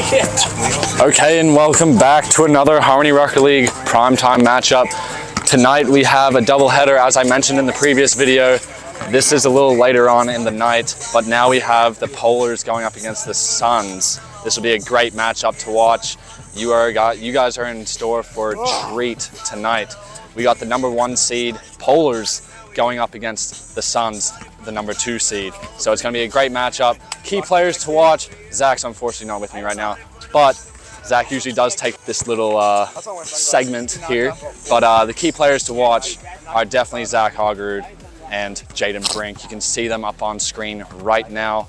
Okay, and welcome back to another Harmony Rocker League primetime matchup. Tonight we have a doubleheader, as I mentioned in the previous video. This is a little later on in the night, but now we have the Polars going up against the Suns. This will be a great matchup to watch. You guys are in store for a treat tonight. We got the #1 seed Polars going up against the Suns, the #2 seed. So it's going to be a great matchup. Key players to watch. Zach's unfortunately not with me right now, but Zach usually does take this little segment here. But the key players to watch are definitely Zach Hoggerud and Jaden Brink. You can see them up on screen right now.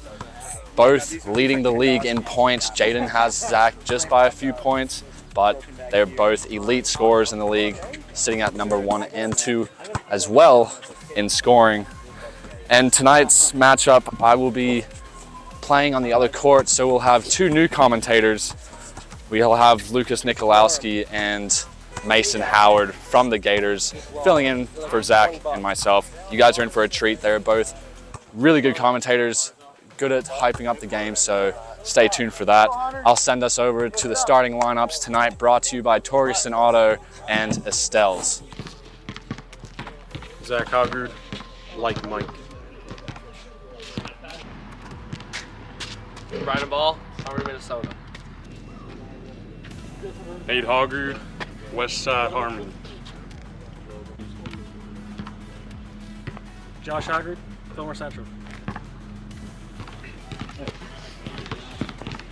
Both leading the league in points. Jaden has Zach just by a few points, but they're both elite scorers in the league, sitting at #1 and 2 as well in scoring. And tonight's matchup, I will be playing on the other court, so we'll have two new commentators. We'll have Nikoloski and Mason Howard from the Gators, filling in for Zach and myself. You guys are in for a treat. They're both really good commentators, good at hyping up the game, so stay tuned for that. I'll send us over to the starting lineups tonight, brought to you by Torgerson Auto and Estelle's. Zach Hoggerud, like Mike. Brian Ball, Harmony, Minnesota. Nate Hoggerud, West Side Harmony. Josh Hoggerud, Fillmore Central.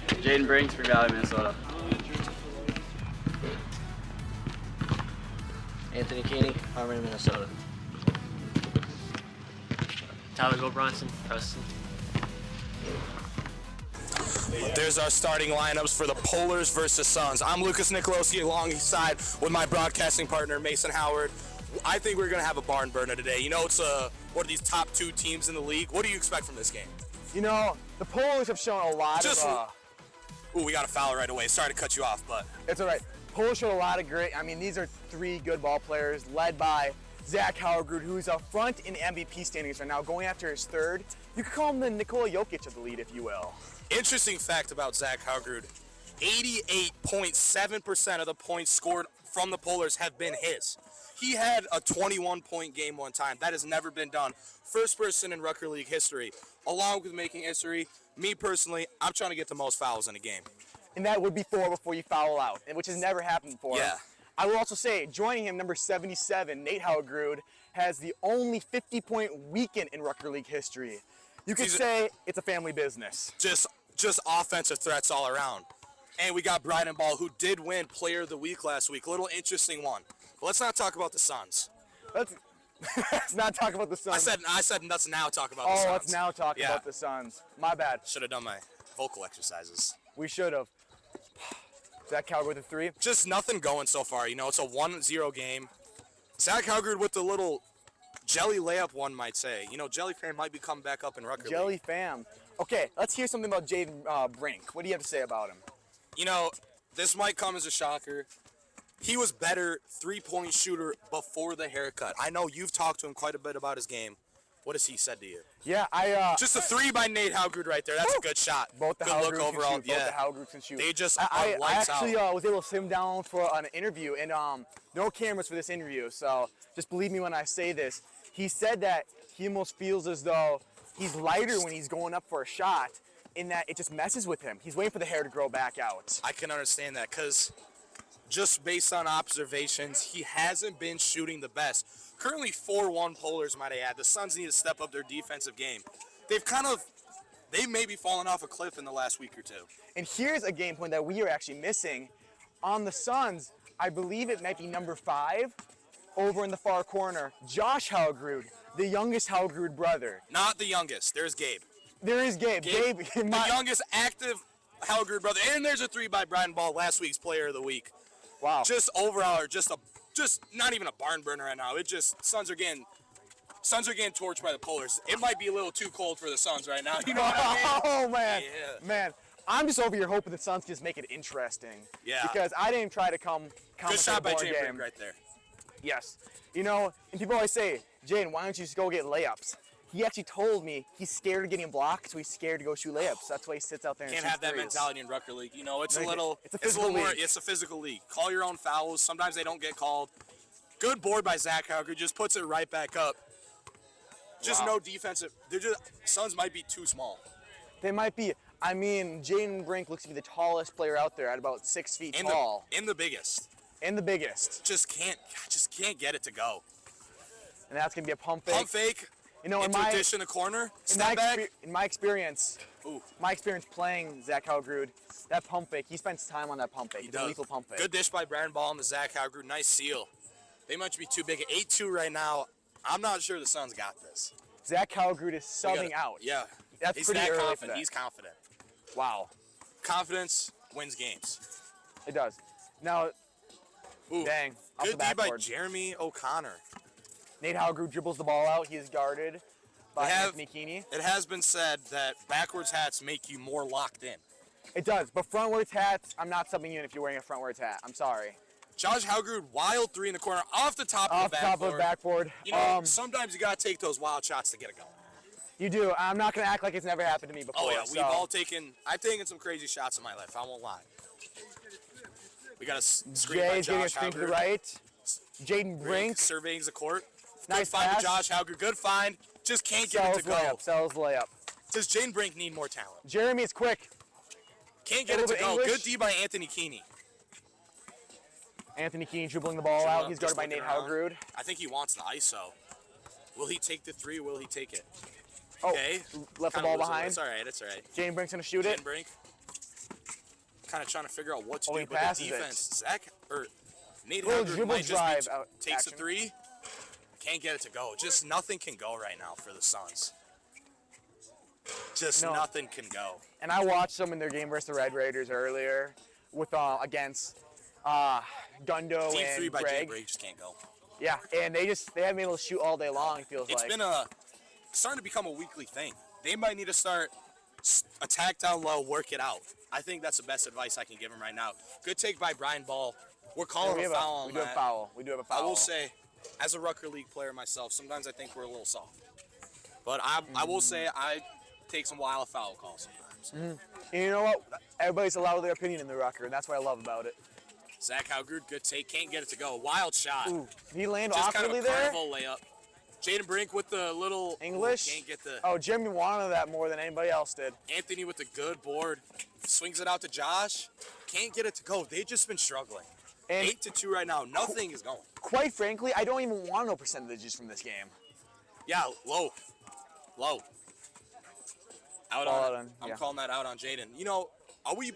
Jaden Brink, Spring Valley, Minnesota. Anthony Keeney, Harmony, Minnesota. Tyler Gilbronson, Preston. There's our starting lineups for the Polars versus Suns. I'm Lucas Nikoloski alongside with my broadcasting partner, Mason Howard. I think we're going to have a barn burner today. You know, it's one of these top 2 teams in the league. What do you expect from this game? You know, the Polars have shown a lot Ooh, we got a foul right away. Sorry to cut you off, but... It's all right. Polars showed a lot of great... I mean, these are 3 good ball players led by Zach Hoggerud, who's up front in MVP standings right now, going after his 3rd. You could call him the Nikola Jokic of the lead, if you will. Interesting fact about Zach Hoggerud, 88.7% of the points scored from the Polars have been his. He had a 21-point game one time. That has never been done. First person in Rucker League history. Along with making history, me personally, I'm trying to get the most fouls in a game. And that would be 4 before you foul out, which has never happened before. Yeah. I will also say, joining him, number 77, Nate Hoggerud, has the only 50-point weekend in Rucker League history. You could say it's a family business. Just offensive threats all around. And we got Brian Ball, who did win Player of the Week last week. A little interesting one. But let's not talk about the Suns. Let's not talk about the Suns. I said let's now talk about the Suns. Oh, let's now talk about the Suns. My bad. Should have done my vocal exercises. We should have. Zach Hoggerud with a 3. Just nothing going so far. You know, it's a 1-0 game. Zach Hoggerud with the little jelly layup, one might say. You know, Jelly Fam might be coming back up in Rucker League. Jelly Fam. Okay, let's hear something about Jaden Brink. What do you have to say about him? You know, this might come as a shocker. He was better 3-point shooter before the haircut. I know you've talked to him quite a bit about his game. What has he said to you? Yeah, just a 3 by Nate Hoggerud right there. That's a good shot. Both the good look overall. Both the Hoggerud can shoot. They just I lights actually out. was able to sit him down for an interview, and no cameras for this interview, so just believe me when I say this. He said that he almost feels as though he's lighter when he's going up for a shot, in that it just messes with him. He's waiting for the hair to grow back out. I can understand that, because just based on observations, he hasn't been shooting the best. Currently 4-1 Polars, might I add. The Suns need to step up their defensive game. They've maybe fallen off a cliff in the last week or 2. And here's a game point that we are actually missing. On the Suns, I believe it might be number 5, over in the far corner, Josh Hoggerud, the youngest Hoggerud brother. Not the youngest. There's Gabe. There is Gabe. Gabe the youngest active Hoggerud brother. And there's a 3 by Brian Ball, last week's Player of the Week. Wow. Just overall, just not even a barn burner right now. It just Suns are getting torched by the Polars. It might be a little too cold for the Suns right now. You know what I mean? Oh man, yeah. Man. I'm just over here hoping the Suns just make it interesting. Yeah. Because I didn't try to come. Good shot by Jaden Brink right there. Yes. You know, and people always say, Jaden, why don't you just go get layups? he actually told me he's scared of getting blocked, so he's scared to go shoot layups. That's why he sits out there and Can't shoots have that threes. mentality in Rucker League. You know, it's a Like, little, it's a physical more, league. it's a physical league. Call your own fouls. Sometimes they don't get called. Good board by Zach Hauger, just puts it right back up. Just no defensive. Suns might be too small. They might be. I mean, Jaden Brink looks to be the tallest player out there at about 6 feet tall. In the biggest. And the biggest. Just can't get it to go. And that's going to be a pump fake. Pump fake. You know, into a dish in the corner. Step back. In my experience playing Zach Haugrud, that pump fake, he spends time on that pump fake. It's a lethal pump fake. Good dish by Brandon Ball on the Zach Haugrud. Nice seal. They might be too big. At 8-2 right now. I'm not sure the Suns got this. Zach Haugrud is subbing out. Yeah. That's He's pretty that early confident. for that. He's confident. Wow. Confidence wins games. It does. Now, dang. Off the Good D by backboard. Jeremy O'Connor. Nate Haugrud dribbles the ball out. He is guarded by Anthony Keeney. It has been said that backwards hats make you more locked in. It does, but frontwards hats, I'm not subbing you in if you're wearing a frontwards hat. I'm sorry. Josh Haugrud, wild three in the corner, off the top Off of the the backboard. top of the backboard. You know, sometimes you got to take those wild shots to get it going. You do. I'm not going to act like it's never happened to me before. Oh, yeah. So. I've taken some crazy shots in my life. I won't lie. We got a screen Jay by is getting a Josh screen to the Haugrud. right. Jaden Brink. Surveying the court. Nice Good find pass. by Josh Haugrud. Good find. Just can't get it to go. Sells layup. Does Jaden Brink need more talent? Jeremy is quick. Can't get A it to little go. bit Good D by Anthony Keeney. Anthony Keeney dribbling the ball out. He's guarded by Nate Haugrud. I think he wants the ISO. Will he take the three? Will he take it? Oh, Okay. left the Kinda ball losing- behind. It's all right. It's all right. Jaden Brink's going to shoot it. Jaden Brink. Kind of trying to figure out what to Oh, do he with the passes it. defense. Nate Little Haugrud dribble might just drive be, out takes action. a three. Can't get it to go. Just nothing can go right now for the Suns. Just nothing can go. And I watched some in their game versus the Red Raiders earlier with against Gundo Team and three by Jay Greg. Brink just can't go. Yeah, and they haven't been able to shoot all day long, it feels It's like. been starting to become a weekly thing. They might need to start attack down low, work it out. I think that's the best advice I can give him right now. Good take by Brian Ball. We're calling a foul on We do have a foul. We do have a foul. I will say, as a Rucker League player myself, sometimes I think we're a little soft. But I will say I take some wild foul calls sometimes. And you know what? Everybody's allowed their opinion in the Rucker, and that's what I love about it. Zach Haugrud, good take, can't get it to go. Wild shot. Ooh, he landed Just kind of awkwardly a there. carnival layup. Jaden Brink with the little English. Can't get the Oh, Jeremy wanted that more than anybody else did. Anthony with the good board. Swings it out to Josh. Can't get it to go. They've just been struggling. And 8-2 right now. Nothing is going. quite frankly, I don't even want to know percentages from this game. Yeah, low. Out All on. out on, I'm yeah. calling that out on Jaden. You know, are we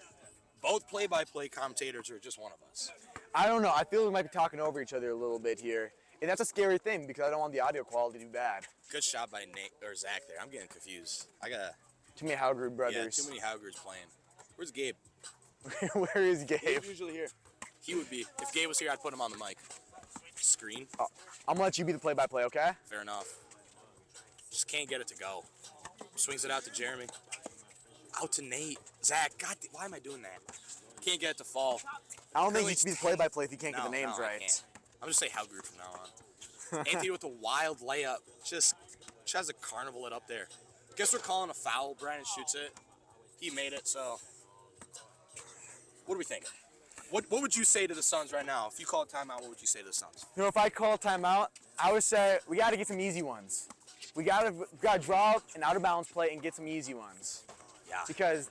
both play-by-play commentators or just one of us? I don't know. I feel we might be talking over each other a little bit here. And that's a scary thing because I don't want the audio quality to be bad. Good shot by Nate or Zach there. I'm getting confused. I got Too many Haugrud brothers. too many Haugruds playing. Where's Gabe? Where is Gabe? Gabe's usually here. He would be. If Gabe was here, I'd put him on the mic. Screen. I'm gonna let you be the play-by-play, okay? Fair enough. Just can't get it to go. Swings it out to Jeremy. Out to Nate. Zach, God, why am I doing that? Can't get it to fall. I don't think Curly you should be the play-by-play if you can't get the No, names I right. can't. I'm just say Haugrud from now on. Anthony with the wild layup. Just has a carnival it up there. Guess we're calling a foul. Brandon shoots it. He made it, so. What are we thinking? What would you say to the Suns right now? If you call a timeout, what would you say to the Suns? You know, if I call a timeout, I would say we got to get some easy ones. We gotta draw an out-of-bounds play and get some easy ones. Yeah. Because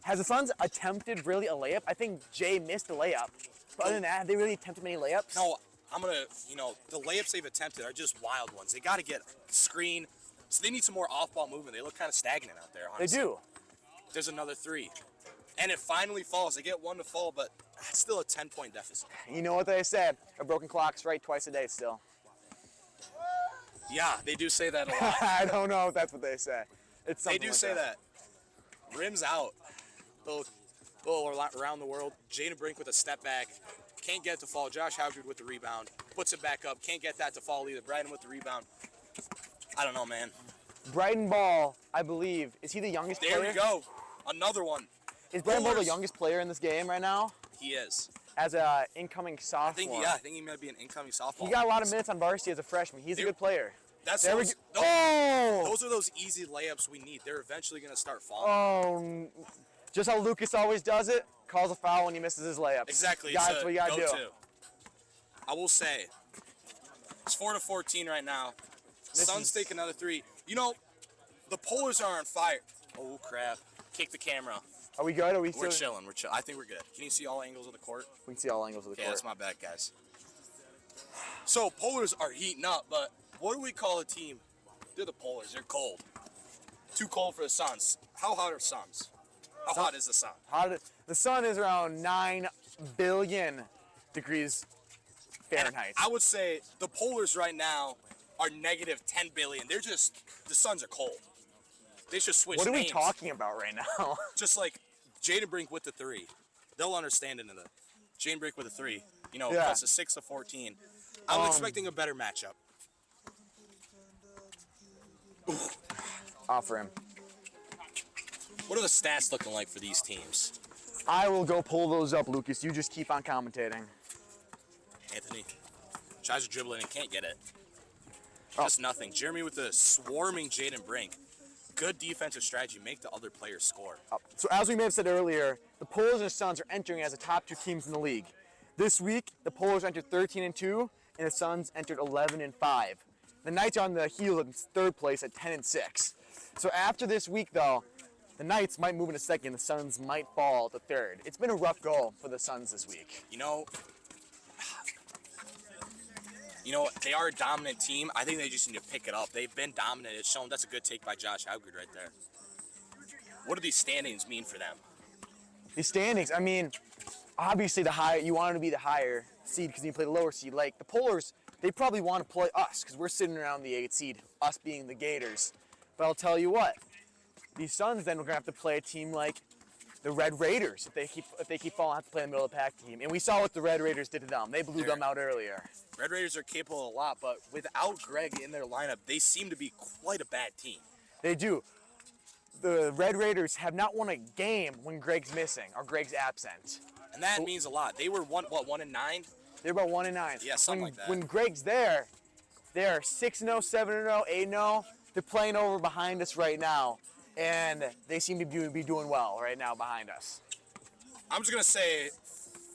has the Suns attempted really a layup? I think Jay missed a layup. But other than that, have they really attempted many layups? No, I'm going to, the layups they've attempted are just wild ones. They got to get screen. So they need some more off-ball movement. They look kind of stagnant out there, honestly. They do. There's another three. And it finally falls. They get one to fall, but that's still a 10-point deficit. You know what they said? A broken clock's right twice a day still. Yeah, they do say that a lot. I don't know if that's what they say. It's They something do like say that. Rims out. Little around the world. Jaden Brink with a step back. Can't get it to fall. Josh Haugrud with the rebound. Puts it back up. Can't get that to fall either. Bryden with the rebound. I don't know, man. Bryden Ball, I believe, is he the youngest player? There we go. Another one. Is Bryden Ball the Polars. youngest player in this game right now? He is. As a incoming sophomore. I think he might be an incoming sophomore. He got a lot of minutes on varsity as a freshman. He's a good player. That's There we those, go. those, Oh! those are those easy layups we need. They're eventually going to start falling. Oh, just how Lucas always does it, calls a foul when he misses his layups. Exactly. That's it's a what you gotta do. go-to. I will say, it's 4-14 right now. Suns take another three. You know, the Polars are on fire. Oh, crap. Kick the camera. Are we good? Are we We're still? chilling. I think we're good. Can you see all angles of the court? We can see all angles of the Yeah, court. that's my bad, guys. So, Polars are heating up, but what do we call a team? They're the Polars. They're cold. Too cold for the Suns. How hot are Suns? How hot is the sun? The sun is around 9 billion degrees Fahrenheit. I would say the Polars right now are negative 10 billion. They're just, the Suns are cold. They should switch What are we names. talking about right now? Just like Jaden Brink with the three. They'll understand it in the Jaden Brink with a three. You know, Yeah. plus a 6 of 14. I'm expecting a better matchup. Offer him. What are the stats looking like for these teams? I will go pull those up, Lucas. You just keep on commentating. Anthony tries to dribble it and can't get it. Just nothing. Jeremy with the swarming Jaden Brink. Good defensive strategy. Make the other players score. So as we may have said earlier, the Polars and the Suns are entering as the top two teams in the league. This week, the Polars entered 13-2, and the Suns entered 11-5. The Knights are on the heels in third place at 10-6. So after this week, though, the Knights might move into second. The Suns might fall to third. It's been a rough go for the Suns this week. You know, they are a dominant team. I think they just need to pick it up. They've been dominant. It's shown. That's a good take by Josh Howgard right there. What do these standings mean for them? These standings, I mean, obviously you want to be the higher seed because you play the lower seed. Like the Polars, they probably want to play us because we're sitting around the 8th seed, us being the Gators. But I'll tell you what, these Suns then we're gonna have to play a team like the Red Raiders if they keep falling, have to play the middle of the pack team. And we saw what the Red Raiders did to them. They blew them out earlier. Red Raiders are capable of a lot, but without Greg in their lineup, they seem to be quite a bad team. They do. The Red Raiders have not won a game when Greg's missing or Greg's absent. And that means a lot. They were 1-9? They're about 1-9. Yeah, something like that. When Greg's there, they're 6-0, 7-0, 8-0. They're playing over behind us right now, and they seem to be doing well right now behind us. I'm just going to say,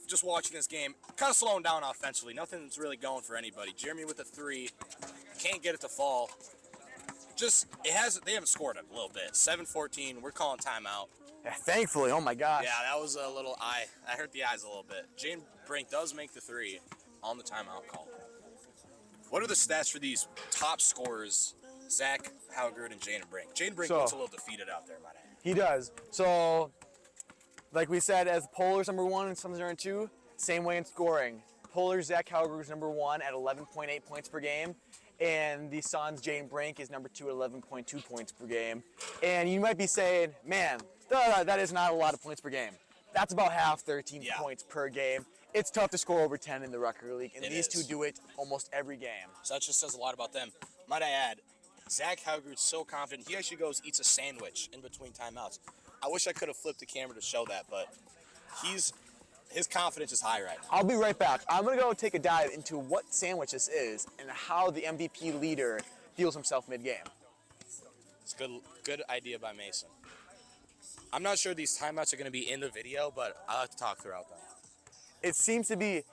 just watching this game, kind of slowing down offensively. Nothing's really going for anybody. Jeremy with a three, can't get it to fall. They haven't scored a little bit. 7-14, we're calling timeout. Yeah, thankfully, oh my gosh. Yeah, that was a little I hurt the eyes a little bit. Jane Brink does make the three on the timeout call. What are the stats for these top scorers, Zach Howgard and Jaden Brink? Jaden Brink looks a little defeated out there, might I add. He does. So, like we said, as Polars number 1 and Suns number 2, same way in scoring. Polars, Zach Howgard is number 1 at 11.8 points per game. And the Suns, Jaden Brink is number 2 at 11.2 points per game. And you might be saying, man, that is not a lot of points per game. That's about half 13 points per game. It's tough to score over 10 in the Rucker League, and these two do it almost every game. So that just says a lot about them. Might I add, Zach Howgard's so confident, he actually goes eats a sandwich in between timeouts. I wish I could have flipped the camera to show that, but his confidence is high right now. I'll be right back. I'm going to go take a dive into what sandwich this is and how the MVP leader feels himself mid-game. It's a good idea by Mason. I'm not sure these timeouts are going to be in the video, but I'll have to talk throughout them. It seems to be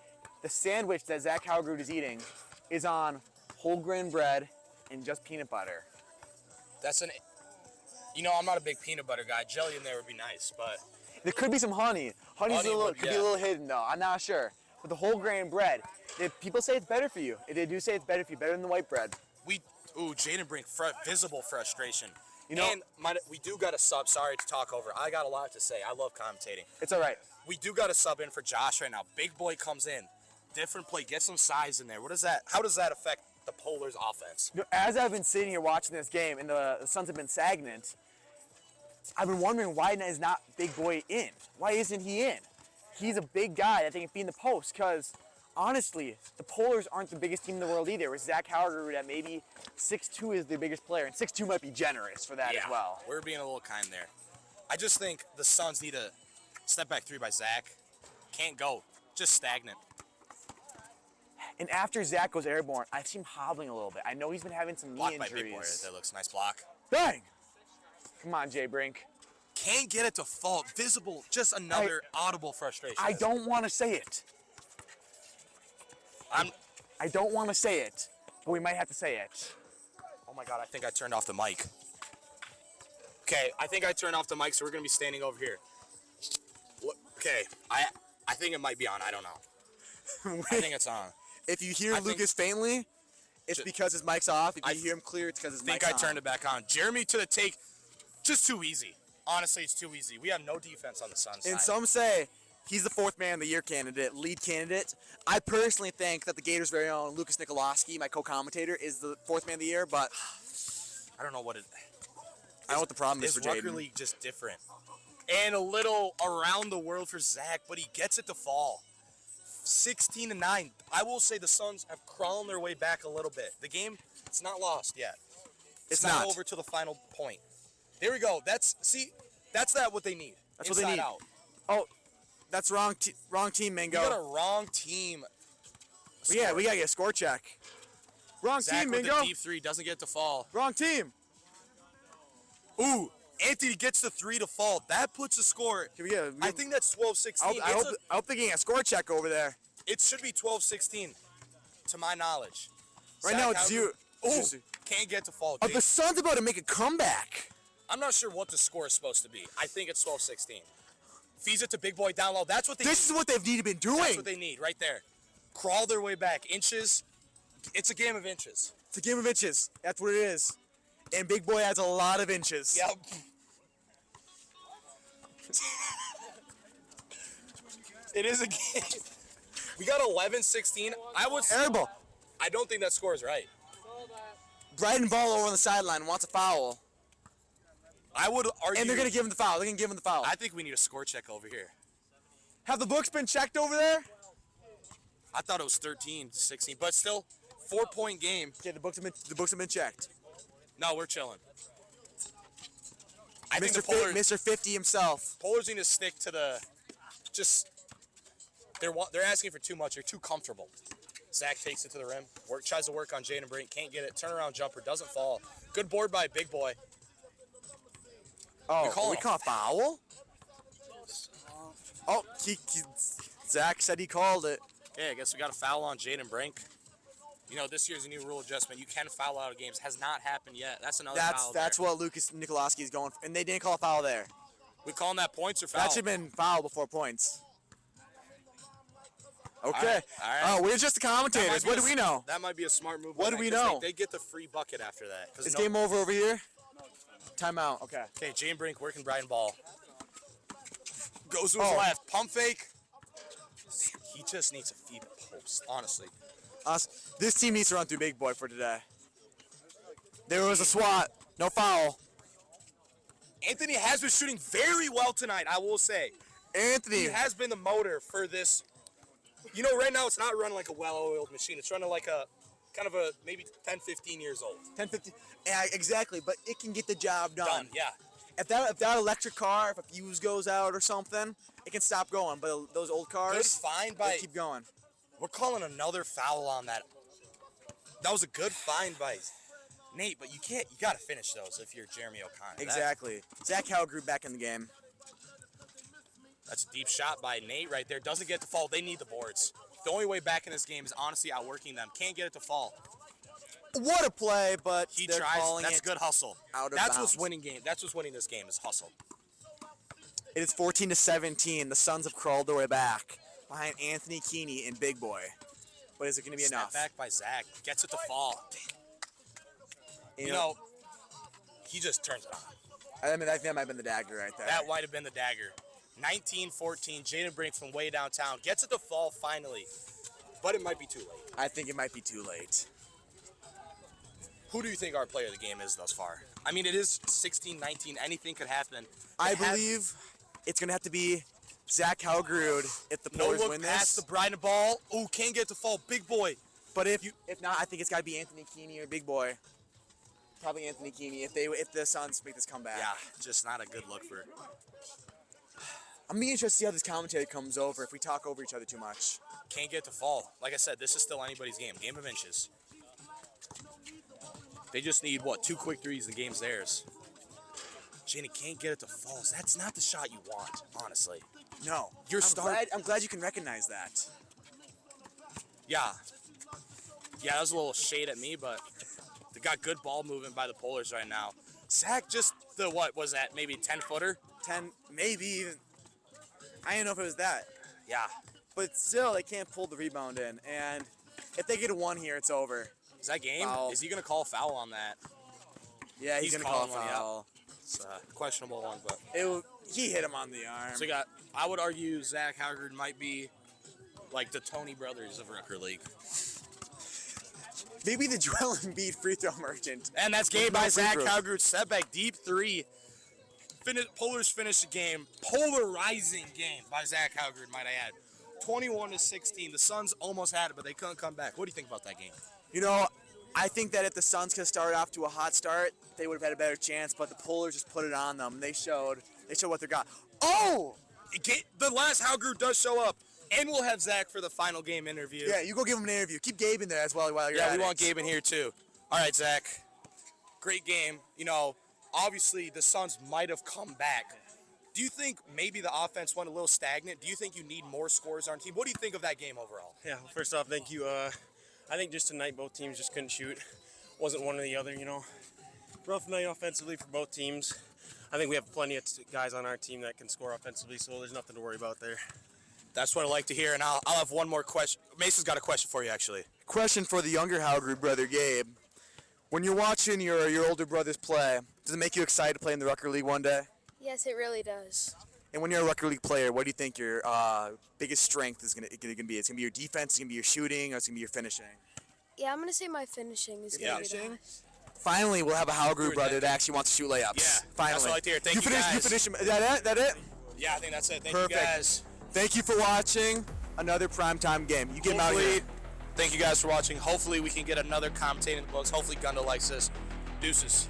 the sandwich that Zach Howgard is eating is on whole grain bread and just peanut butter. I'm not a big peanut butter guy. Jelly in there would be nice, but there could be some honey. Could be a little hidden though. I'm not sure. But the whole grain bread, people say it's better for you. They do say it's better for you, better than the white bread. Jaden Brink, visible frustration. And we do got a sub. Sorry to talk over. I got a lot to say. I love commentating. It's all right. We do got a sub in for Josh right now. Big boy comes in. Different play. Get some size in there. How does that affect the Polars offense? As I've been sitting here watching this game and the Suns have been stagnant, I've been wondering why is not Big Boy in? Why isn't he in? He's a big guy that they can be in the post because, honestly, the Polars aren't the biggest team in the world either. With Zach Howgard at maybe 6'2" is the biggest player, and 6'2" might be generous for that as well. We're being a little kind there. I just think the Suns need a step back three by Zach. Can't go. Just stagnant. And after Zach goes airborne, I see him hobbling a little bit. I know he's been having some knee Blocked by Big Boy. injuries. That looks nice block. Dang! Come on, Jay Brink. Can't get it to fall. Visible. Just another audible frustration. I don't want to say it. I don't want to say it, but we might have to say it. Oh my God, I think I turned off the mic. Okay, I think I turned off the mic, so we're gonna be standing over here. Okay, I think it might be on. I don't know. I think it's on. If you hear Lucas faintly, it's because his mic's off. If you hear him clear, it's because his mic's on. I think I turned it back on. Jeremy to the take. Just too easy. Honestly, it's too easy. We have no defense on the Suns side. And some say he's the 4th man of the year candidate, lead candidate. I personally think that the Gators' very own Lucas Nikoloski, my co-commentator, is the 4th man of the year, but I don't know what it. I don't know what the problem is for Rucker Jaden. League just different. And a little around the world for Zach, but he gets it to fall. 16-9. I will say the Suns have crawled their way back a little bit. The game, it's not lost yet. It's not over to the final point. There we go. That's what they need. That's what they need. Out. Oh, that's wrong team, Mingo. We got a wrong team. Yeah, we gotta get a score check. Wrong Zach team, with Mingo. the deep 3 doesn't get to fall. Wrong team. Ooh, Anthony gets the 3 to fall. That puts a score. I think that's 12-16. I hope they're getting a score check over there. It should be 12-16, to my knowledge. Right now it's 0. Oh, can't get to fall. The Suns about to make a comeback. I'm not sure what the score is supposed to be. I think it's 12-16. Feeds it to Big Boy down low. That's what they need. This is what they've been doing. That's what they need right there. Crawl their way back. Inches. It's a game of inches. It's a game of inches. That's what it is. And Big Boy has a lot of inches. Yep. It is a game. We got 11-16. Terrible. I don't think that score is right. Bryden Ball over on the sideline wants a foul. I would argue. And they're going to give him the foul. I think we need a score check over here. Have the books been checked over there? I thought it was 13-16, but still, 4-point game. Okay, the books have been checked. No, we're chilling. I think Mr. 50 himself. Polars need to stick to the. They're asking for too much. They're too comfortable. Zach takes it to the rim. Tries to work on Jaden Brink. Can't get it. Turnaround jumper. Doesn't fall. Good board by Big Boy. Oh, we call a foul? Oh, Zach said he called it. Okay, I guess we got a foul on Jaden Brink. You know, this year's a new rule adjustment. You can foul out of games. Has not happened yet. That's another foul. That's what Lucas Nikoloski is going for. And they didn't call a foul there. We calling that points or foul? That should have been foul before points. Okay. All right. Oh, we're just the commentators. What do we know? That might be a smart move. What do we know? They get the free bucket after that. Is game over here? Timeout. Okay. Okay, Jaden Brink working Brian Ball. Goes to his left. Pump fake. He just needs to feed the post, honestly. This team needs to run through Big Boy for today. There was a swat. No foul. Anthony has been shooting very well tonight, I will say. Anthony. He has been the motor for this. You know, right now it's not running like a well-oiled machine. It's running like a kind of a maybe 10, 15 years old. 10, 15. Yeah, exactly, but it can get the job done. Yeah. If that electric car, if a fuse goes out or something, it can stop going. But those old cars, good find by. They keep going. We're calling another foul on that. That was a good find by Nate, but you got to finish those if you're Jeremy O'Connor. Exactly. Zach Howell back in the game. That's a deep shot by Nate right there. Doesn't get to fall. They need the boards. The only way back in this game is honestly outworking them. Can't get it to fall. What a play, but he they're tries. calling That's it good hustle. Out of That's bounds. what's winning game. That's what's winning this game is hustle. It is 14-17. The Suns have crawled their way back behind Anthony Keeney and Big Boy. But is it going to be enough? Step back by Zach. Gets it to fall. You know, he just turns it on. I think that might have been the dagger right there. That might have been the dagger. 19-14. Jaden Brink from way downtown. Gets it to fall finally. But it might be too late. I think it might be too late. Who do you think our player of the game is thus far? I mean, it is 16-19. Anything could happen. I believe it's going to have to be Zach Howgrud if the Polars win this. Pass the Bryden Ball. Ooh, can't get to fall. Big Boy. But if not, I think it's got to be Anthony Keeney or Big Boy. Probably Anthony Keeney if the Suns make this comeback. Yeah, just not a good look for. I'm being interested to see how this commentary comes over if we talk over each other too much. Can't get it to fall. Like I said, this is still anybody's game. Game of inches. They just need, what, 2 quick threes, the game's theirs. Jenny can't get it to fall. So that's not the shot you want, honestly. No. I'm glad you can recognize that. Yeah. Yeah, that was a little shade at me, but they got good ball movement by the Polars right now. Zach just the, what was that, maybe 10-footer? 10, maybe even. I didn't know if it was that. Yeah. But still, they can't pull the rebound in. And if they get a 1 here, it's over. Is that game? Foul. Is he going to call a foul on that? Yeah, he's going to call a calling one, foul. It's a questionable one, but. He hit him on the arm. So you got, I would argue Zach Haggard might be like the Tony brothers of Record League. Maybe the Joel Embiid free throw merchant. And that's game by No free Zach throws. Haggard. Setback, deep 3. Polars finish the game. Polarizing game by Zach Haggard, might I add. 21-16. The Suns almost had it, but they couldn't come back. What do you think about that game? You know, I think that if the Suns could start off to a hot start, they would have had a better chance, but the Polars just put it on them. They showed what they got. Oh! The last Haggard does show up, and we'll have Zach for the final game interview. Yeah, you go give him an interview. Keep Gabe in there as well while you're at it. Yeah, we want Gabe in here too. All right, Zach. Great game. You know, obviously the Suns might have come back. Do you think maybe the offense went a little stagnant? Do you think you need more scores on your team? What do you think of that game overall? Yeah, well, first off, thank you. I think just tonight both teams just couldn't shoot. Wasn't one or the other, you know. Rough night offensively for both teams. I think we have plenty of guys on our team that can score offensively, so there's nothing to worry about there. That's what I like to hear, and I'll have one more question. Mason's got a question for you, actually. Question for the younger Haggard brother, Gabe. When you're watching your older brothers play, does it make you excited to play in the Record League one day? Yes, it really does. And when you're a Record League player, what do you think your biggest strength is going to be? It's going to be your defense, it's going to be your shooting, or it's going to be your finishing? Yeah, I'm going to say my finishing is going to be the best. Finally, we'll have a Haggard brother that actually wants to shoot layups. Yeah, finally. that's what I like to hear. Thank you, guys. You finish him. Is that it? Yeah, I think that's it. Thank Perfect. you, guys. Thank you for watching another primetime game. You get him out of here. Thank you guys for watching. Hopefully we can get another commentating in the books. Hopefully Gundel likes this. Deuces.